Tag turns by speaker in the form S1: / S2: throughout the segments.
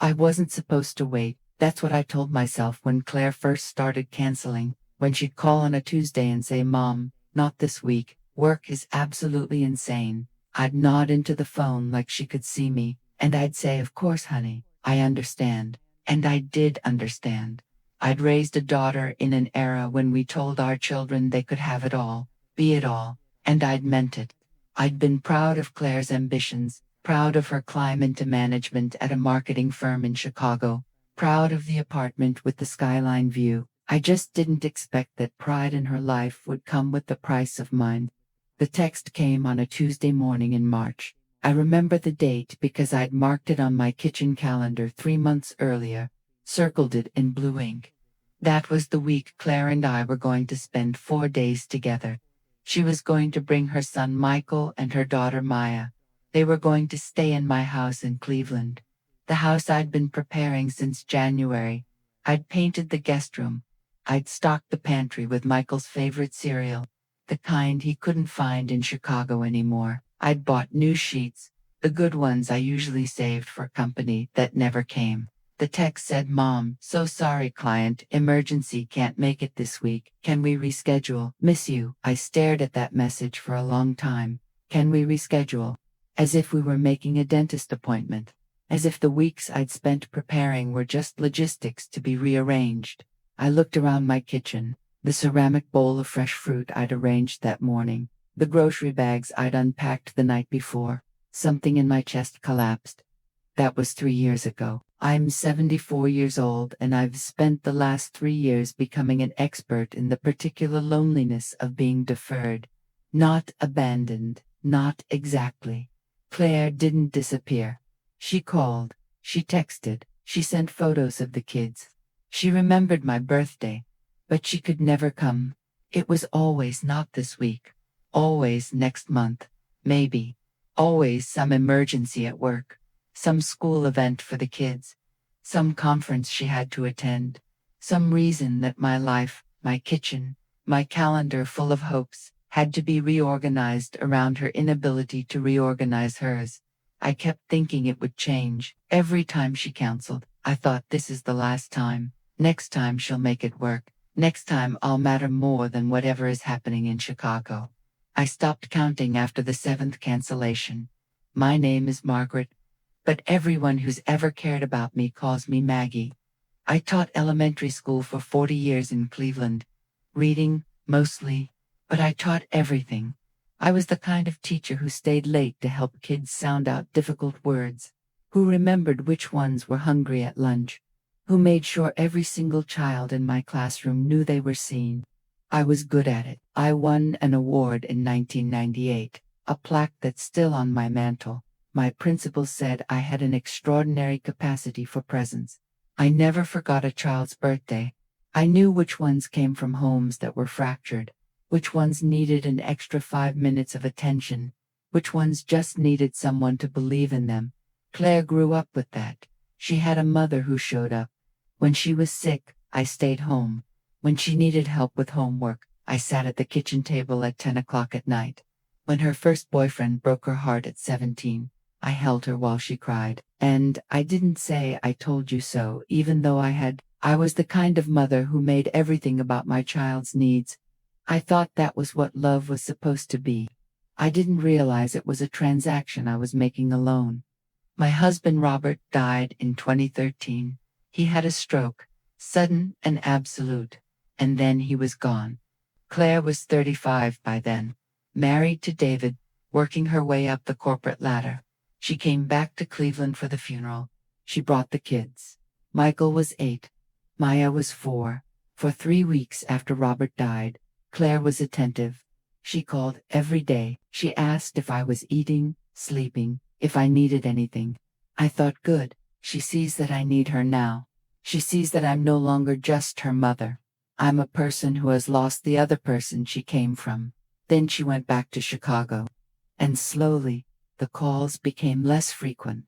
S1: I wasn't supposed to wait. That's what I told myself when Claire first started canceling. When she'd call on a Tuesday and say, "Mom, not this week. Work is absolutely insane." I'd nod into the phone like she could see me, and I'd say, "Of course, honey, I understand." And I did understand. I'd raised a daughter in an era when we told our children they could have it all, be it all, and I'd meant it. I'd been proud of Claire's ambitions, proud of her climb into management at a marketing firm in Chicago, proud of the apartment with the skyline view. I just didn't expect that pride in her life would come with the price of mine. The text came on a Tuesday morning in March. I remember the date because I'd marked it on my kitchen calendar 3 months earlier, circled it in blue ink. That was the week Claire and I were going to spend 4 days together. She was going to bring her son Michael and her daughter Maya. They were going to stay in my house in Cleveland, the house I'd been preparing since January. I'd painted the guest room. I'd stocked the pantry with Michael's favorite cereal, the kind he couldn't find in Chicago anymore. I'd bought new sheets, the good ones I usually saved for company that never came. The text said, "Mom, so sorry, client emergency, can't make it this week. Can we reschedule? Miss you." I stared at that message for a long time. Can we reschedule? As if we were making a dentist appointment. As if the weeks I'd spent preparing were just logistics to be rearranged. I looked around my kitchen, the ceramic bowl of fresh fruit I'd arranged that morning, the grocery bags I'd unpacked the night before. Something in my chest collapsed. That was 3 years ago. I'm 74 years old, and I've spent the last 3 years becoming an expert in the particular loneliness of being deferred. Not abandoned, not exactly. Claire didn't disappear. She called, she texted, she sent photos of the kids. She remembered my birthday, but she could never come. It was always not this week, always next month, maybe, always some emergency at work, some school event for the kids, some conference she had to attend, some reason that my life, my kitchen, my calendar full of hopes, had to be reorganized around her inability to reorganize hers. I kept thinking it would change. Every time she canceled, I thought, this is the last time. Next time she'll make it work. Next time I'll matter more than whatever is happening in Chicago. I stopped counting after the 7th cancellation. My name is Margaret, but everyone who's ever cared about me calls me Maggie. I taught elementary school for 40 years in Cleveland. Reading, mostly, but I taught everything. I was the kind of teacher who stayed late to help kids sound out difficult words, who remembered which ones were hungry at lunch, who made sure every single child in my classroom knew they were seen. I was good at it. I won an award in 1998, a plaque that's still on my mantle. My principal said I had an extraordinary capacity for presents. I never forgot a child's birthday. I knew which ones came from homes that were fractured, which ones needed an extra 5 minutes of attention, which ones just needed someone to believe in them. Claire grew up with that. She had a mother who showed up. When she was sick, I stayed home. When she needed help with homework, I sat at the kitchen table at 10 o'clock at night. When her first boyfriend broke her heart at 17, I held her while she cried. And I didn't say "I told you so," even though I had. I was the kind of mother who made everything about my child's needs. I thought that was what love was supposed to be. I didn't realize it was a transaction I was making alone. My husband Robert died in 2013. He had a stroke, sudden and absolute, and then he was gone. Claire was 35 by then, married to David, working her way up the corporate ladder. She came back to Cleveland for the funeral. She brought the kids. Michael was 8. Maya was 4. For 3 weeks after Robert died, Claire was attentive. She called every day. She asked if I was eating, sleeping, if I needed anything. I thought, good. She sees that I need her now. She sees that I'm no longer just her mother. I'm a person who has lost the other person she came from. Then she went back to Chicago. And slowly, the calls became less frequent.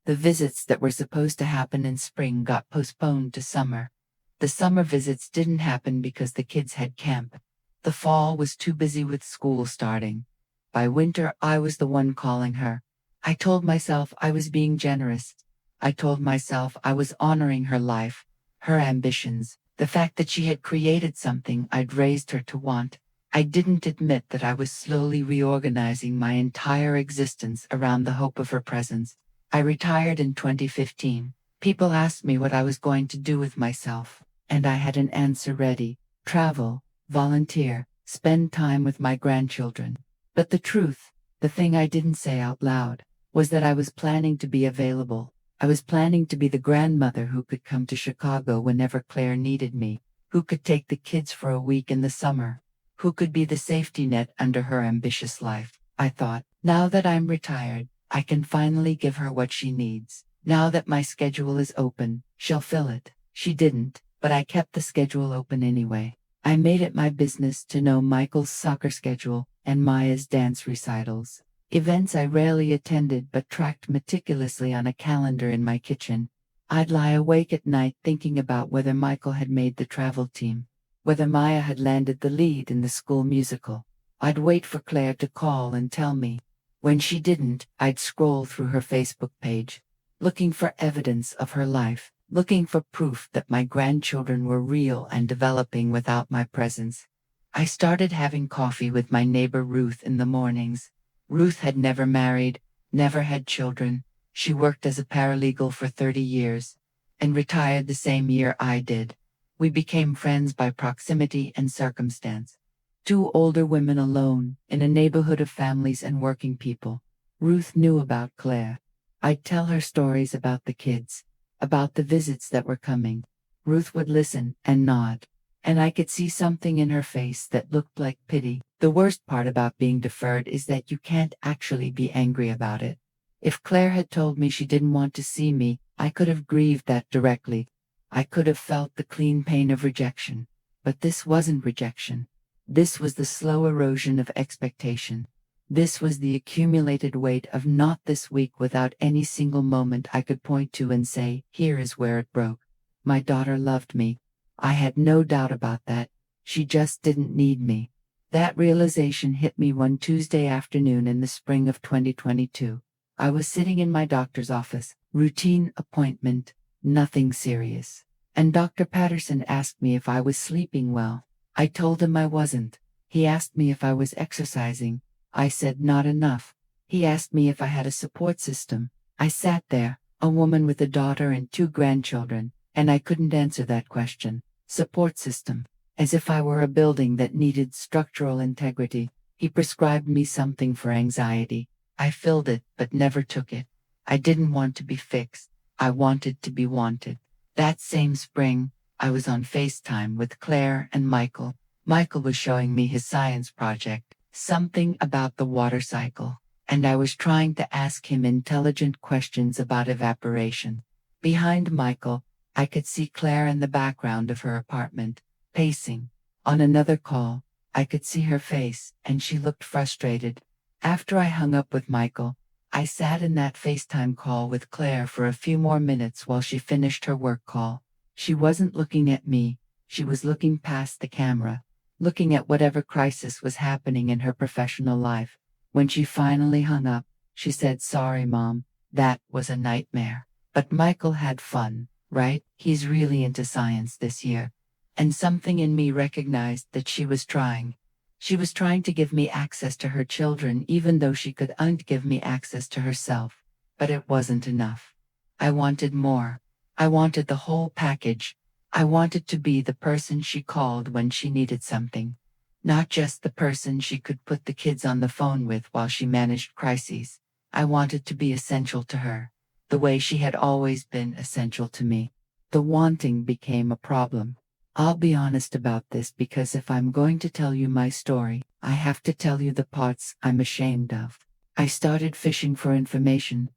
S1: The visits that were supposed to happen in spring got postponed to summer. The summer visits didn't happen because the kids had camp. The fall was too busy with school starting. By winter, I was the one calling her. I told myself I was being generous. I told myself I was honoring her life, her ambitions, the fact that she had created something I'd raised her to want. I didn't admit that I was slowly reorganizing my entire existence around the hope of her presence. I retired in 2015. People asked me what I was going to do with myself, and I had an answer ready: travel, volunteer, spend time with my grandchildren. But the truth, the thing I didn't say out loud, was that I was planning to be available. I was planning to be the grandmother who could come to Chicago whenever Claire needed me, who could take the kids for a week in the summer, who could be the safety net under her ambitious life. I thought, now that I'm retired, I can finally give her what she needs. Now that my schedule is open, she'll fill it. She didn't, but I kept the schedule open anyway. I made it my business to know Michael's soccer schedule and Maya's dance recitals. Events I rarely attended but tracked meticulously on a calendar in my kitchen. I'd lie awake at night thinking about whether Michael had made the travel team, whether Maya had landed the lead in the school musical. I'd wait for Claire to call and tell me. When she didn't, I'd scroll through her Facebook page, looking for evidence of her life, looking for proof that my grandchildren were real and developing without my presence. I started having coffee with my neighbor Ruth in the mornings. Ruth had never married, never had children. She worked as a paralegal for 30 years and retired the same year I did. We became friends by proximity and circumstance. Two older women alone, in a neighborhood of families and working people. Ruth knew about Claire. I'd tell her stories about the kids, about the visits that were coming. Ruth would listen and nod, and I could see something in her face that looked like pity. The worst part about being deferred is that you can't actually be angry about it. If Claire had told me she didn't want to see me, I could have grieved that directly. I could have felt the clean pain of rejection. But this wasn't rejection. This was the slow erosion of expectation. This was the accumulated weight of not this week without any single moment I could point to and say, here is where it broke. My daughter loved me. I had no doubt about that. She just didn't need me. That realization hit me one Tuesday afternoon in the spring of 2022. I was sitting in my doctor's office, routine appointment, nothing serious. And Dr. Patterson asked me if I was sleeping well. I told him I wasn't. He asked me if I was exercising. I said not enough. He asked me if I had a support system. I sat there, a woman with a daughter and 2 grandchildren, and I couldn't answer that question. Support system. As if I were a building that needed structural integrity. He prescribed me something for anxiety. I filled it, but never took it. I didn't want to be fixed. I wanted to be wanted. That same spring, I was on FaceTime with Claire and Michael. Michael was showing me his science project, something about the water cycle, and I was trying to ask him intelligent questions about evaporation. Behind Michael, I could see Claire in the background of her apartment, pacing. On another call, I could see her face, and she looked frustrated. After I hung up with Michael, I sat in that FaceTime call with Claire for a few more minutes while she finished her work call. She wasn't looking at me, she was looking past the camera, looking at whatever crisis was happening in her professional life. When she finally hung up, she said, "Sorry, Mom, that was a nightmare. But Michael had fun, right? He's really into science this year." And something in me recognized that she was trying. She was trying to give me access to her children even though she couldn't give me access to herself. But it wasn't enough. I wanted more. I wanted the whole package. I wanted to be the person she called when she needed something. Not just the person she could put the kids on the phone with while she managed crises. I wanted to be essential to her, the way she had always been essential to me. The wanting became a problem. I'll be honest about this because if I'm going to tell you my story, I have to tell you the parts I'm ashamed of. I started fishing for information.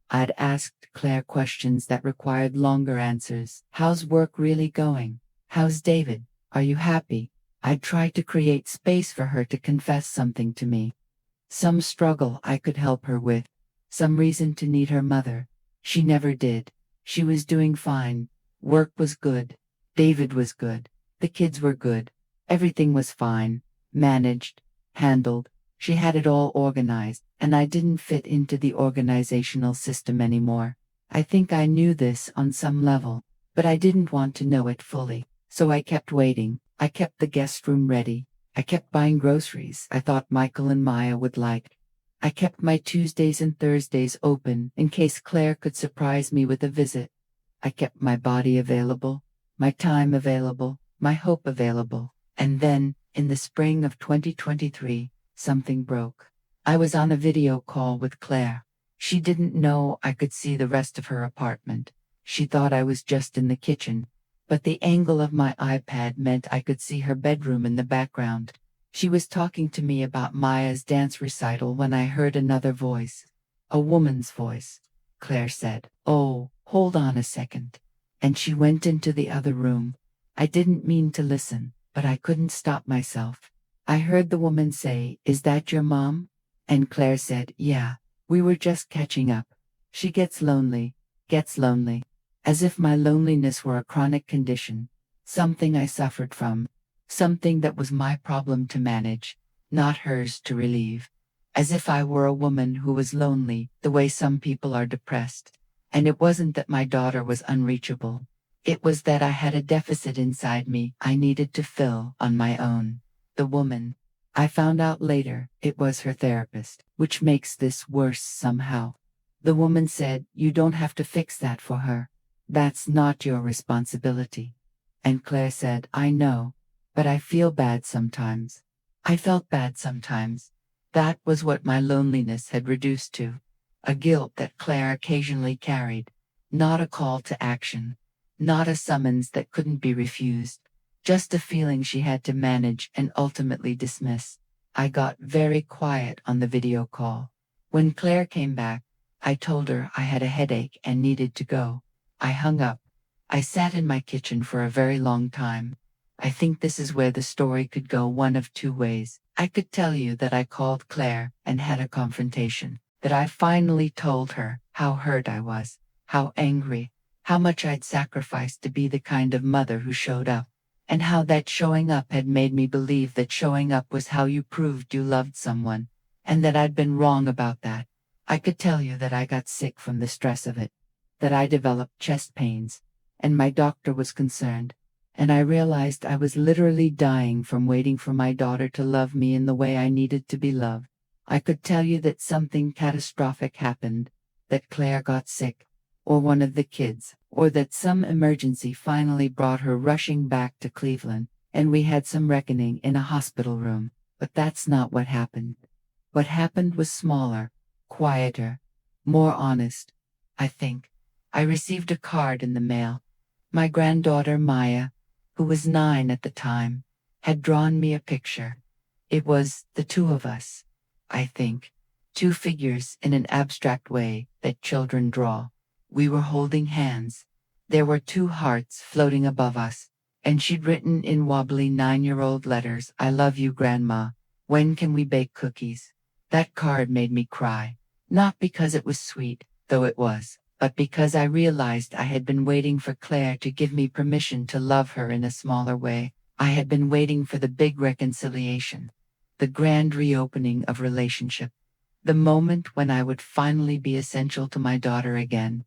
S1: I'd asked Claire questions that required longer answers. How's work really going? How's David? Are you happy? I'd tried to create space for her to confess something to me. Some struggle I could help her with. Some reason to need her mother. She never did. She was doing fine. Work was good. David was good. The kids were good. Everything was fine. Managed. Handled. She had it all organized, and I didn't fit into the organizational system anymore. I think I knew this on some level, but I didn't want to know it fully. So I kept waiting. I kept the guest room ready. I kept buying groceries I thought Michael and Maya would like. I kept my Tuesdays and Thursdays open in case Claire could surprise me with a visit. I kept my body available, my time available, my hope available. And then, in the spring of 2023, something broke. I was on a video call with Claire. She didn't know I could see the rest of her apartment. She thought I was just in the kitchen. But the angle of my iPad meant I could see her bedroom in the background. She was talking to me about Maya's dance recital when I heard another voice. A woman's voice. Claire said, "Oh, hold on a second." And she went into the other room. I didn't mean to listen, but I couldn't stop myself. I heard the woman say, "Is that your mom?" And Claire said, "Yeah, we were just catching up. She gets lonely, as if my loneliness were a chronic condition, something I suffered from, something that was my problem to manage, not hers to relieve. As if I were a woman who was lonely, the way some people are depressed. And it wasn't that my daughter was unreachable. It was that I had a deficit inside me I needed to fill on my own. The woman, I found out later, it was her therapist, which makes this worse somehow. The woman said, "You don't have to fix that for her. That's not your responsibility." And Claire said, "I know, but I feel bad sometimes." I felt bad sometimes. That was what my loneliness had reduced to. A guilt that Claire occasionally carried. Not a call to action. Not a summons that couldn't be refused. Just a feeling she had to manage and ultimately dismiss. I got very quiet on the video call. When Claire came back, I told her I had a headache and needed to go. I hung up. I sat in my kitchen for a very long time. I think this is where the story could go one of two ways. I could tell you that I called Claire and had a confrontation, that I finally told her how hurt I was, how angry, how much I'd sacrificed to be the kind of mother who showed up, and how that showing up had made me believe that showing up was how you proved you loved someone, and that I'd been wrong about that. I could tell you that I got sick from the stress of it, that I developed chest pains, and my doctor was concerned, and I realized I was literally dying from waiting for my daughter to love me in the way I needed to be loved. I could tell you that something catastrophic happened, that Claire got sick, or one of the kids, or that some emergency finally brought her rushing back to Cleveland, and we had some reckoning in a hospital room. But that's not what happened. What happened was smaller, quieter, more honest, I think. I received a card in the mail. My granddaughter Maya, who was 9 at the time, had drawn me a picture. It was the two of us, I think, two figures in an abstract way that children draw. We were holding hands. There were 2 hearts floating above us, and she'd written in wobbly 9-year-old letters, "I love you, Grandma. When can we bake cookies?" That card made me cry, not because it was sweet, though it was, but because I realized I had been waiting for Claire to give me permission to love her in a smaller way. I had been waiting for the big reconciliation, the grand reopening of relationship, the moment when I would finally be essential to my daughter again.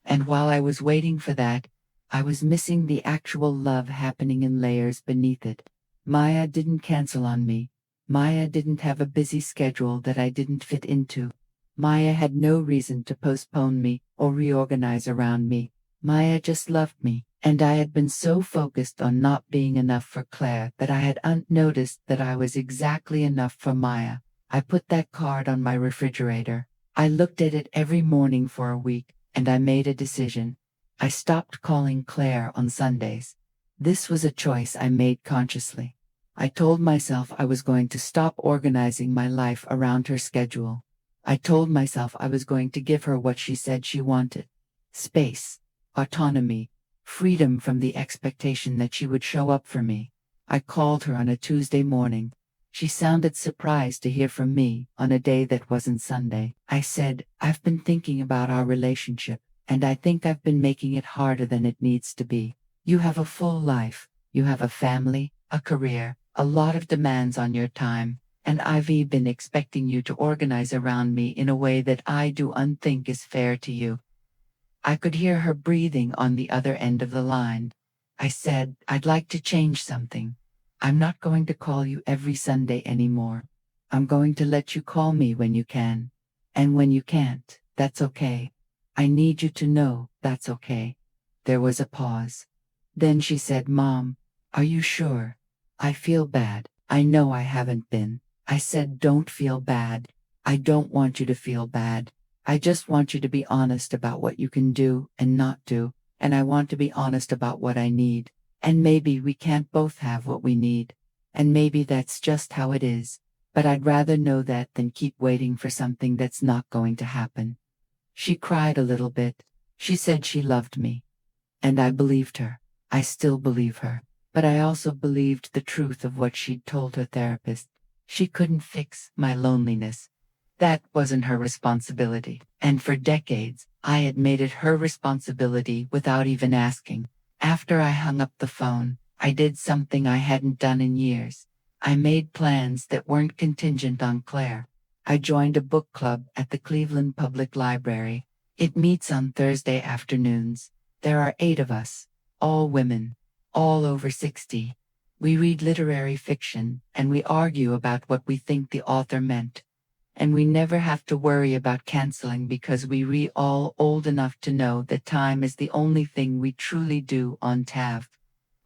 S1: And while I was waiting for that, I was missing the actual love happening in layers beneath it. Maya didn't cancel on me. Maya didn't have a busy schedule that I didn't fit into. Maya had no reason to postpone me or reorganize around me. Maya just loved me, and I had been so focused on not being enough for Claire that I had unnoticed that I was exactly enough for Maya. I put that card on my refrigerator. I looked at it every morning for a week, and I made a decision. I stopped calling Claire on Sundays. This was a choice I made consciously. I told myself I was going to stop organizing my life around her schedule. I told myself I was going to give her what she said she wanted. Space, autonomy, freedom from the expectation that she would show up for me. I called her on a Tuesday morning. She sounded surprised to hear from me on a day that wasn't Sunday. I said, "I've been thinking about our relationship, and I think I've been making it harder than it needs to be. You have a full life. You have a family, a career, a lot of demands on your time. And I've been expecting you to organize around me in a way that I don't think is fair to you. I could hear her breathing on the other end of the line. I said, I'd like to change something. I'm not going to call you every Sunday anymore. I'm going to let you call me when you can. And when you can't, that's okay. I need you to know that's okay. There was a pause. Then she said, Mom, are you sure? I feel bad. I know I haven't been. I said, don't feel bad. I don't want you to feel bad. I just want you to be honest about what you can do and not do, and I want to be honest about what I need. And maybe we can't both have what we need. And maybe that's just how it is. But I'd rather know that than keep waiting for something that's not going to happen. She cried a little bit. She said she loved me. And I believed her. I still believe her. But I also believed the truth of what she'd told her therapist. She couldn't fix my loneliness. That wasn't her responsibility. And for decades, I had made it her responsibility without even asking. After I hung up the phone, I did something I hadn't done in years. I made plans that weren't contingent on Claire. I joined a book club at the Cleveland Public Library. It meets on Thursday afternoons. There are 8 of us, all women, all over 60. We read literary fiction, and we argue about what we think the author meant. And we never have to worry about canceling because we all old enough to know that time is the only thing we truly do on TAV.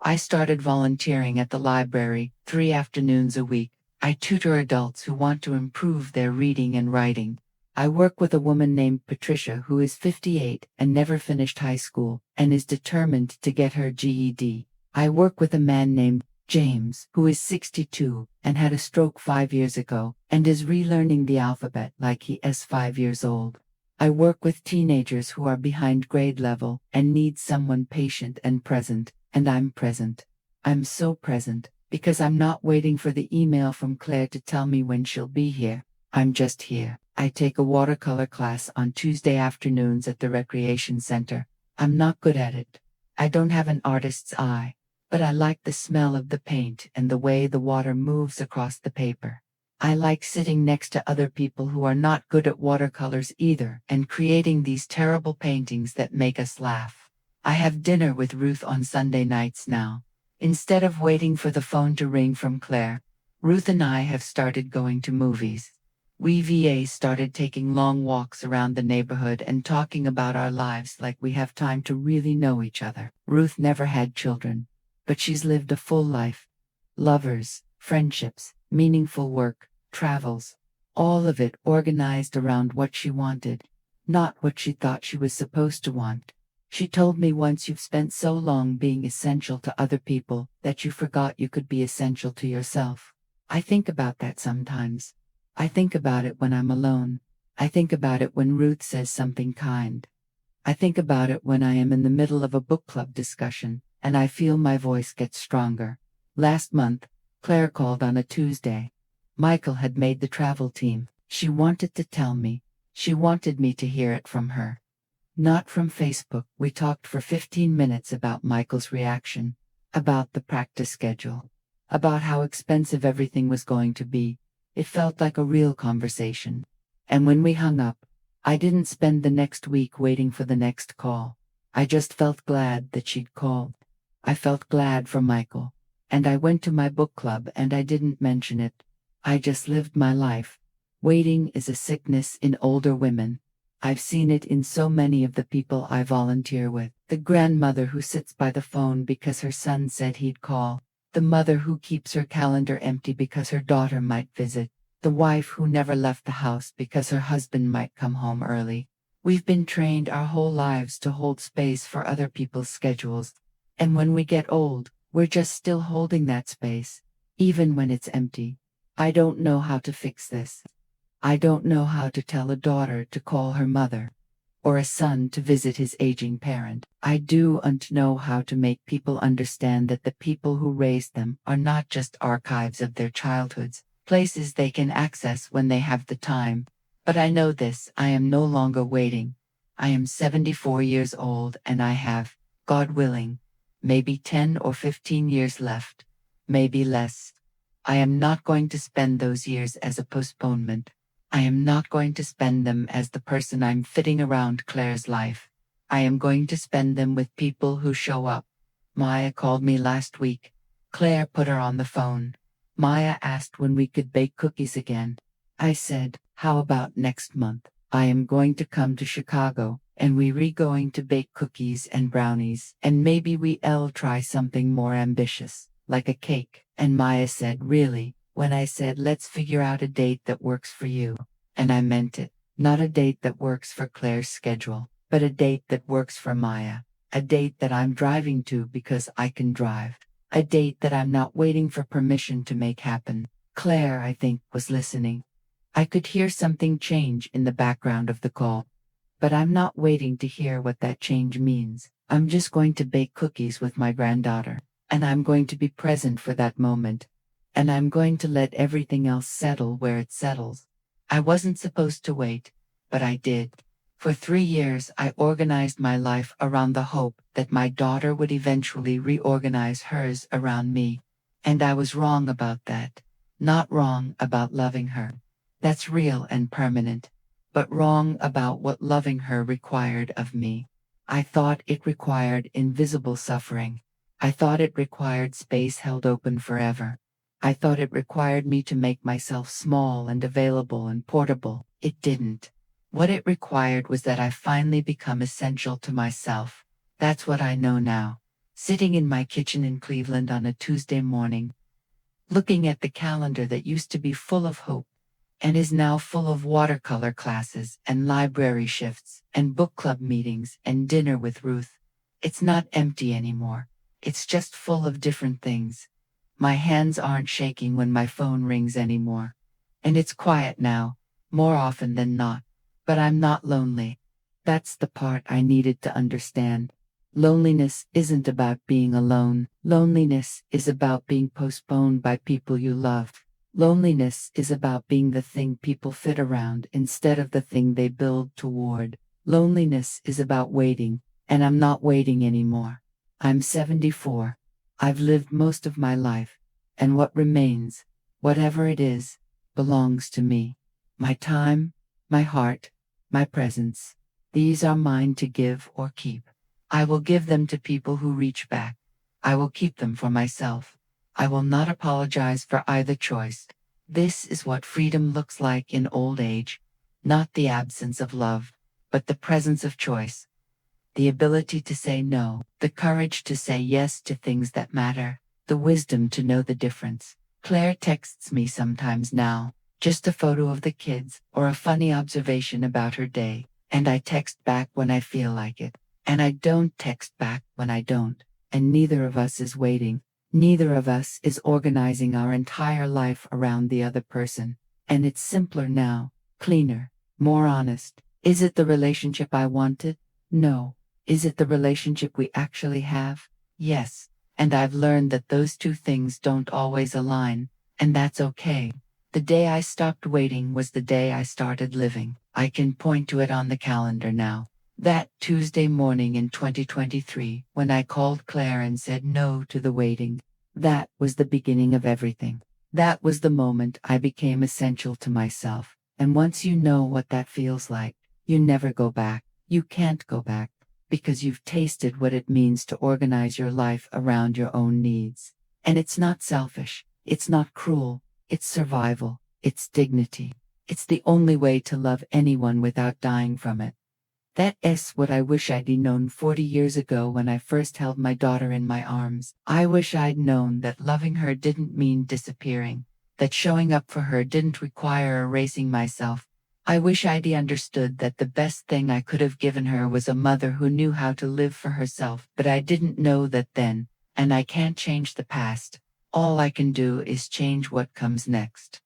S1: I started volunteering at the library 3 afternoons a week. I tutor adults who want to improve their reading and writing. I work with a woman named Patricia who is 58 and never finished high school and is determined to get her GED. I work with a man named James, who is 62 and had a stroke 5 years ago and is relearning the alphabet like he is 5 years old. I work with teenagers who are behind grade level and need someone patient and present, and I'm present. I'm so present because I'm not waiting for the email from Claire to tell me when she'll be here. I'm just here. I take a watercolor class on Tuesday afternoons at the recreation center. I'm not good at it. I don't have an artist's eye. But I like the smell of the paint and the way the water moves across the paper. I like sitting next to other people who are not good at watercolors either and creating these terrible paintings that make us laugh. I have dinner with Ruth on Sunday nights now. Instead of waiting for the phone to ring from Claire, Ruth and I have started going to movies. We started taking long walks around the neighborhood and talking about our lives like we have time to really know each other. Ruth never had children. But she's lived a full life. Lovers, friendships, meaningful work, travels. All of it organized around what she wanted, not what she thought she was supposed to want. She told me once, you've spent so long being essential to other people that you forgot you could be essential to yourself. I think about that sometimes. I think about it when I'm alone. I think about it when Ruth says something kind. I think about it when I am in the middle of a book club discussion and I feel my voice get stronger. Last month, Claire called on a Tuesday. Michael had made the travel team. She wanted to tell me. She wanted me to hear it from her. Not from Facebook. We talked for 15 minutes about Michael's reaction, about the practice schedule, about how expensive everything was going to be. It felt like a real conversation. And when we hung up, I didn't spend the next week waiting for the next call. I just felt glad that she'd called. I felt glad for Michael. And I went to my book club and I didn't mention it. I just lived my life. Waiting is a sickness in older women. I've seen it in so many of the people I volunteer with. The grandmother who sits by the phone because her son said he'd call. The mother who keeps her calendar empty because her daughter might visit. The wife who never left the house because her husband might come home early. We've been trained our whole lives to hold space for other people's schedules. And when we get old, we're just still holding that space, even when it's empty. I don't know how to fix this. I don't know how to tell a daughter to call her mother, or a son to visit his aging parent. I don't know how to make people understand that the people who raised them are not just archives of their childhoods, places they can access when they have the time. But I know this, I am no longer waiting. I am 74 years old and I have, God willing, maybe 10 or 15 years left, maybe less. I am not going to spend those years as a postponement. I am not going to spend them as the person I'm fitting around Claire's life. I am going to spend them with people who show up. Maya called me last week. Claire put her on the phone. Maya asked when we could bake cookies again. I said, how about next month? I am going to come to Chicago, and we going to bake cookies and brownies, and maybe we'll try something more ambitious, like a cake. And Maya said, really? When I said, let's figure out a date that works for you. And I meant it. Not a date that works for Claire's schedule, but a date that works for Maya. A date that I'm driving to because I can drive. A date that I'm not waiting for permission to make happen. Claire, I think, was listening. I could hear something change in the background of the call. But I'm not waiting to hear what that change means. I'm just going to bake cookies with my granddaughter. And I'm going to be present for that moment. And I'm going to let everything else settle where it settles. I wasn't supposed to wait, but I did. For 3 years, I organized my life around the hope that my daughter would eventually reorganize hers around me. And I was wrong about that. Not wrong about loving her. That's real and permanent. But wrong about what loving her required of me. I thought it required invisible suffering. I thought it required space held open forever. I thought it required me to make myself small and available and portable. It didn't. What it required was that I finally become essential to myself. That's what I know now. Sitting in my kitchen in Cleveland on a Tuesday morning, looking at the calendar that used to be full of hope, and is now full of watercolor classes and library shifts and book club meetings and dinner with Ruth. It's not empty anymore. It's just full of different things. My hands aren't shaking when my phone rings anymore. And it's quiet now, more often than not. But I'm not lonely. That's the part I needed to understand. Loneliness isn't about being alone. Loneliness is about being postponed by people you love. Loneliness is about being the thing people fit around instead of the thing they build toward. Loneliness is about waiting, and I'm not waiting anymore. I'm 74. I've lived most of my life, and what remains, whatever it is, belongs to me. My time, my heart, my presence. These are mine to give or keep. I will give them to people who reach back. I will keep them for myself. I will not apologize for either choice. This is what freedom looks like in old age. Not the absence of love, but the presence of choice. The ability to say no, the courage to say yes to things that matter, the wisdom to know the difference. Claire texts me sometimes now, just a photo of the kids or a funny observation about her day, and I text back when I feel like it, and I don't text back when I don't, and neither of us is waiting. Neither of us is organizing our entire life around the other person, and it's simpler now, cleaner, more honest. Is it the relationship I wanted? No. Is it the relationship we actually have? Yes. And I've learned that those two things don't always align, and that's okay. The day I stopped waiting was the day I started living. I can point to it on the calendar now. That Tuesday morning in 2023, when I called Claire and said no to the waiting. That was the beginning of everything. That was the moment I became essential to myself. And once you know what that feels like, you never go back. You can't go back, because you've tasted what it means to organize your life around your own needs. And it's not selfish. It's not cruel. It's survival. It's dignity. It's the only way to love anyone without dying from it. That's what I wish I'd known 40 years ago when I first held my daughter in my arms. I wish I'd known that loving her didn't mean disappearing, that showing up for her didn't require erasing myself. I wish I'd understood that the best thing I could have given her was a mother who knew how to live for herself, but I didn't know that then, and I can't change the past. All I can do is change what comes next.